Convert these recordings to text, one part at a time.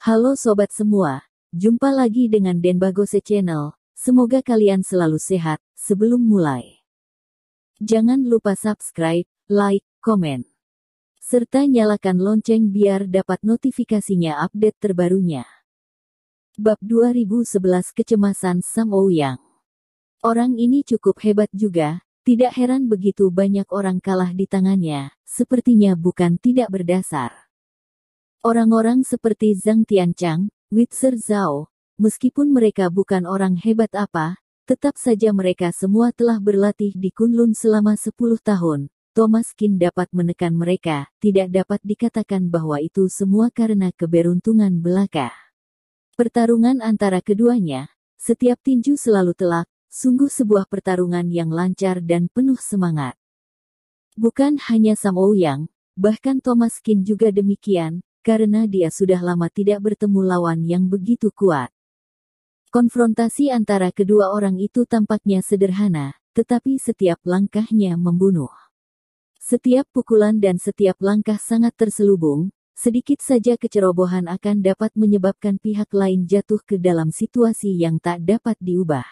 Halo sobat semua, jumpa lagi dengan Denbagose Channel. Semoga kalian selalu sehat. Sebelum mulai, jangan lupa subscribe, like, komen, serta nyalakan lonceng biar dapat notifikasinya update terbarunya. Bab 2011 Kecemasan Sam Ouyang. Orang ini cukup hebat juga, tidak heran begitu banyak orang kalah di tangannya, sepertinya bukan tidak berdasar. Orang-orang seperti Zhang Tianchang, Witzer Zhao, meskipun mereka bukan orang hebat apa, tetap saja mereka semua telah berlatih di Kunlun selama 10 tahun. Thomas Qin dapat menekan mereka, tidak dapat dikatakan bahwa itu semua karena keberuntungan belaka. Pertarungan antara keduanya, setiap tinju selalu telak, sungguh sebuah pertarungan yang lancar dan penuh semangat. Bukan hanya Sam Ouyang, bahkan Thomas Qin juga demikian, karena dia sudah lama tidak bertemu lawan yang begitu kuat. Konfrontasi antara kedua orang itu tampaknya sederhana, tetapi setiap langkahnya membunuh. Setiap pukulan dan setiap langkah sangat terselubung, sedikit saja kecerobohan akan dapat menyebabkan pihak lain jatuh ke dalam situasi yang tak dapat diubah.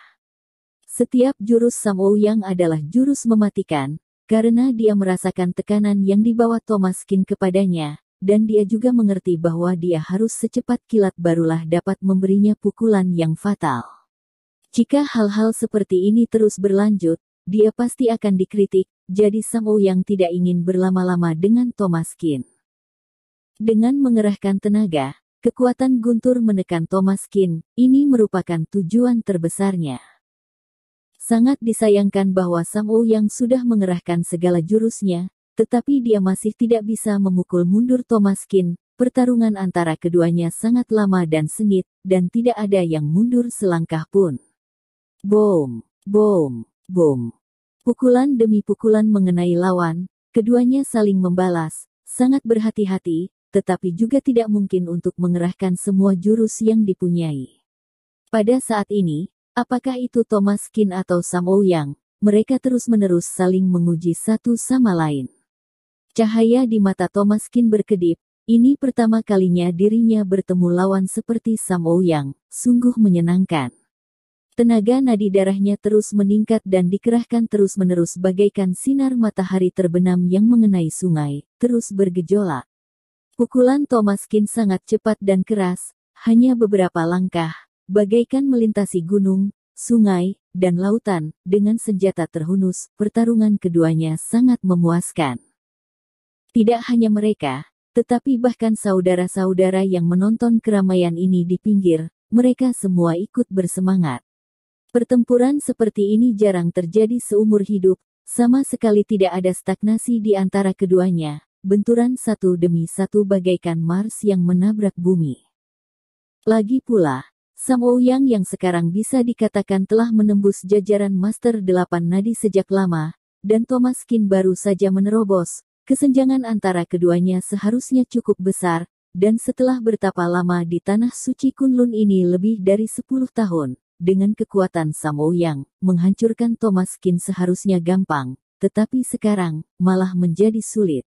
Setiap jurus Sam Ouyang adalah jurus mematikan, karena dia merasakan tekanan yang dibawa Thomas Qin kepadanya, dan dia juga mengerti bahwa dia harus secepat kilat barulah dapat memberinya pukulan yang fatal. Jika hal-hal seperti ini terus berlanjut, dia pasti akan dikritik, jadi Sam Ouyang tidak ingin berlama-lama dengan Thomas Qin. Dengan mengerahkan tenaga, kekuatan guntur menekan Thomas Qin, ini merupakan tujuan terbesarnya. Sangat disayangkan bahwa Sam Ouyang sudah mengerahkan segala jurusnya, tetapi dia masih tidak bisa memukul mundur Thomas Qin. Pertarungan antara keduanya sangat lama dan sengit, dan tidak ada yang mundur selangkah pun. Boom, boom, boom. Pukulan demi pukulan mengenai lawan, keduanya saling membalas, sangat berhati-hati, tetapi juga tidak mungkin untuk mengerahkan semua jurus yang dipunyai. Pada saat ini, apakah itu Thomas Qin atau Sam Ouyang, mereka terus-menerus saling menguji satu sama lain. Cahaya di mata Thomas Qin berkedip, ini pertama kalinya dirinya bertemu lawan seperti Sam Ouyang, sungguh menyenangkan. Tenaga nadi darahnya terus meningkat dan dikerahkan terus-menerus bagaikan sinar matahari terbenam yang mengenai sungai, terus bergejolak. Pukulan Thomas Qin sangat cepat dan keras, hanya beberapa langkah, bagaikan melintasi gunung, sungai, dan lautan, dengan senjata terhunus, pertarungan keduanya sangat memuaskan. Tidak hanya mereka, tetapi bahkan saudara-saudara yang menonton keramaian ini di pinggir, mereka semua ikut bersemangat. Pertempuran seperti ini jarang terjadi seumur hidup, sama sekali tidak ada stagnasi di antara keduanya, benturan satu demi satu bagaikan Mars yang menabrak bumi. Lagi pula, Sam Ouyang yang sekarang bisa dikatakan telah menembus jajaran Master 8 Nadi sejak lama, dan Thomas Qin baru saja menerobos. Kesenjangan antara keduanya seharusnya cukup besar, dan setelah bertapa lama di tanah suci Kunlun ini lebih dari 10 tahun, dengan kekuatan Sam Ouyang, menghancurkan Thomas Qin seharusnya gampang, tetapi sekarang, malah menjadi sulit.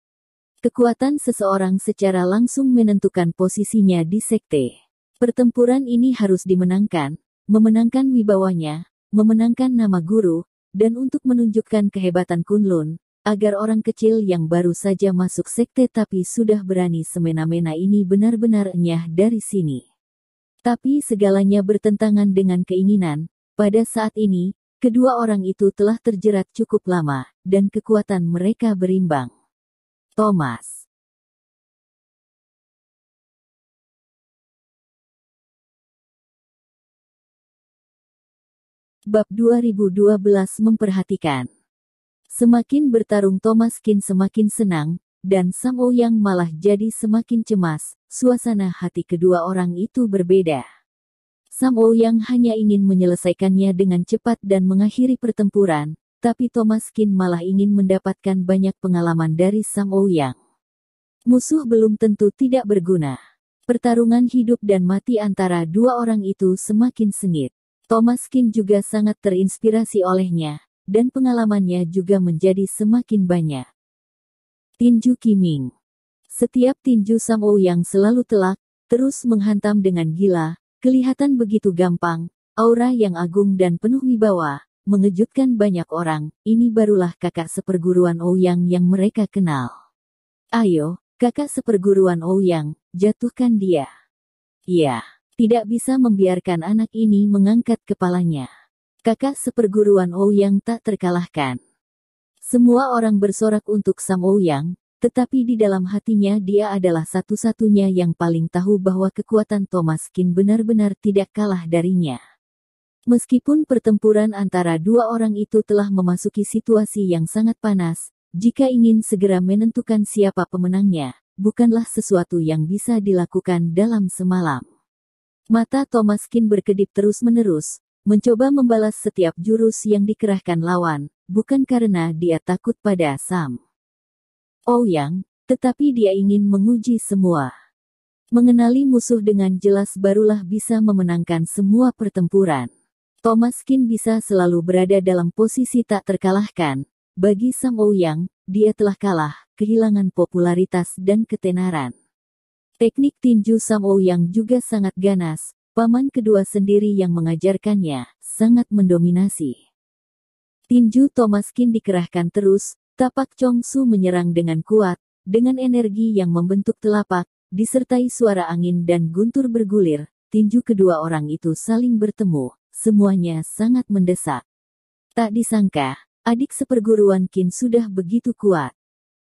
Kekuatan seseorang secara langsung menentukan posisinya di sekte. Pertempuran ini harus dimenangkan, memenangkan wibawanya, memenangkan nama guru, dan untuk menunjukkan kehebatan Kunlun, agar orang kecil yang baru saja masuk sekte tapi sudah berani semena-mena ini benar-benar enyah dari sini. Tapi segalanya bertentangan dengan keinginan. Pada saat ini, kedua orang itu telah terjerat cukup lama, dan kekuatan mereka berimbang. Thomas. Bab 2012 memperhatikan. Semakin bertarung Thomas Qin semakin senang, dan Sam Ouyang malah jadi semakin cemas. Suasana hati kedua orang itu berbeda. Sam Ouyang hanya ingin menyelesaikannya dengan cepat dan mengakhiri pertempuran, tapi Thomas Qin malah ingin mendapatkan banyak pengalaman dari Sam Ouyang. Musuh belum tentu tidak berguna. Pertarungan hidup dan mati antara dua orang itu semakin sengit. Thomas Qin juga sangat terinspirasi olehnya, dan pengalamannya juga menjadi semakin banyak. Tinju Qiming. Setiap tinju Sam Ouyang selalu telak, terus menghantam dengan gila, kelihatan begitu gampang, aura yang agung dan penuh wibawa, mengejutkan banyak orang. Ini barulah kakak seperguruan Ouyang yang mereka kenal. Ayo, kakak seperguruan Ouyang, jatuhkan dia. Iya, tidak bisa membiarkan anak ini mengangkat kepalanya. Kakak seperguruan Ouyang tak terkalahkan. Semua orang bersorak untuk Sam Ouyang, tetapi di dalam hatinya dia adalah satu-satunya yang paling tahu bahwa kekuatan Thomas Qin benar-benar tidak kalah darinya. Meskipun pertempuran antara dua orang itu telah memasuki situasi yang sangat panas, jika ingin segera menentukan siapa pemenangnya, bukanlah sesuatu yang bisa dilakukan dalam semalam. Mata Thomas Qin berkedip terus-menerus, mencoba membalas setiap jurus yang dikerahkan lawan, bukan karena dia takut pada Sam Ouyang, tetapi dia ingin menguji semua. Mengenali musuh dengan jelas barulah bisa memenangkan semua pertempuran. Thomas Qin bisa selalu berada dalam posisi tak terkalahkan. Bagi Sam Ouyang, dia telah kalah, kehilangan popularitas dan ketenaran. Teknik tinju Sam Ouyang juga sangat ganas, paman kedua sendiri yang mengajarkannya, sangat mendominasi. Tinju Thomas Qin dikerahkan terus, tapak Chong Su menyerang dengan kuat, dengan energi yang membentuk telapak, disertai suara angin dan guntur bergulir, tinju kedua orang itu saling bertemu, semuanya sangat mendesak. Tak disangka, adik seperguruan Qin sudah begitu kuat.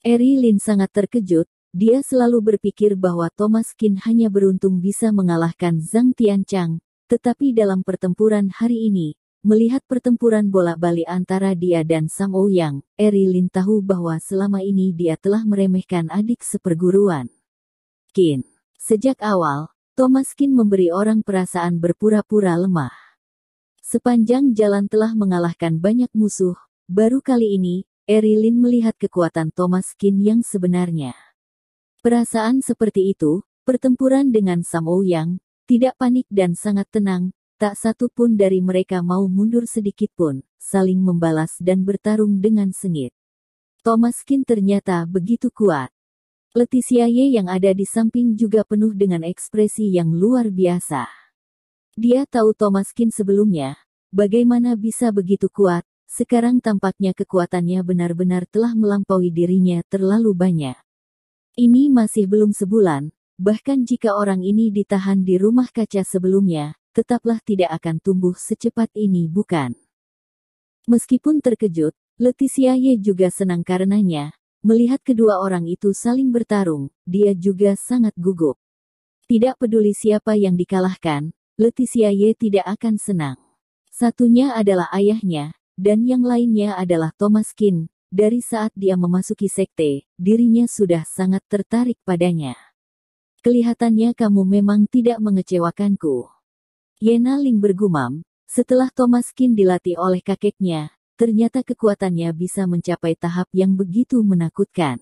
Eri Lin sangat terkejut, dia selalu berpikir bahwa Thomas Qin hanya beruntung bisa mengalahkan Zhang Tianchang, tetapi dalam pertempuran hari ini, melihat pertempuran bola-balik antara dia dan Sam Ouyang, Eri Lin tahu bahwa selama ini dia telah meremehkan adik seperguruan Qin. Sejak awal, Thomas Qin memberi orang perasaan berpura-pura lemah. Sepanjang jalan telah mengalahkan banyak musuh, baru kali ini, Eri Lin melihat kekuatan Thomas Qin yang sebenarnya. Perasaan seperti itu, pertempuran dengan Sam Ouyang, tidak panik dan sangat tenang. Tak satu pun dari mereka mau mundur sedikit pun, saling membalas dan bertarung dengan sengit. Thomas Qin ternyata begitu kuat. Leticia Ye yang ada di samping juga penuh dengan ekspresi yang luar biasa. Dia tahu Thomas Qin sebelumnya, bagaimana bisa begitu kuat, sekarang tampaknya kekuatannya benar-benar telah melampaui dirinya terlalu banyak. Ini masih belum sebulan, bahkan jika orang ini ditahan di rumah kaca sebelumnya, tetaplah tidak akan tumbuh secepat ini, bukan? Meskipun terkejut, Leticia Ye juga senang karenanya. Melihat kedua orang itu saling bertarung, dia juga sangat gugup. Tidak peduli siapa yang dikalahkan, Leticia Ye tidak akan senang. Satunya adalah ayahnya, dan yang lainnya adalah Thomas Qin. Dari saat dia memasuki sekte, dirinya sudah sangat tertarik padanya. Kelihatannya kamu memang tidak mengecewakanku. Yena Ling bergumam, setelah Thomas Qin dilatih oleh kakeknya, ternyata kekuatannya bisa mencapai tahap yang begitu menakutkan.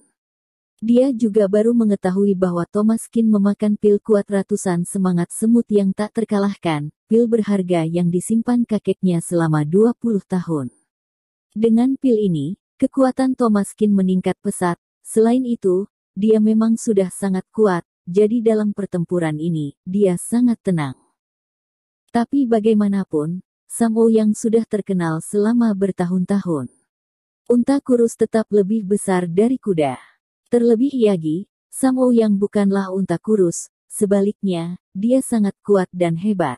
Dia juga baru mengetahui bahwa Thomas Qin memakan pil kuat ratusan semangat semut yang tak terkalahkan, pil berharga yang disimpan kakeknya selama 20 tahun. Dengan pil ini, kekuatan Thomas Qin meningkat pesat, selain itu, dia memang sudah sangat kuat, jadi dalam pertempuran ini, dia sangat tenang. Tapi bagaimanapun, Sam Ouyang sudah terkenal selama bertahun-tahun. Unta kurus tetap lebih besar dari kuda. Terlebih lagi, Sam Ouyang bukanlah unta kurus, sebaliknya, dia sangat kuat dan hebat.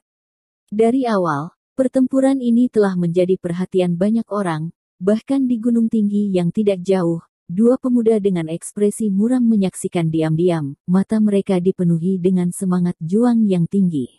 Dari awal, pertempuran ini telah menjadi perhatian banyak orang, bahkan di gunung tinggi yang tidak jauh, dua pemuda dengan ekspresi muram menyaksikan diam-diam, mata mereka dipenuhi dengan semangat juang yang tinggi.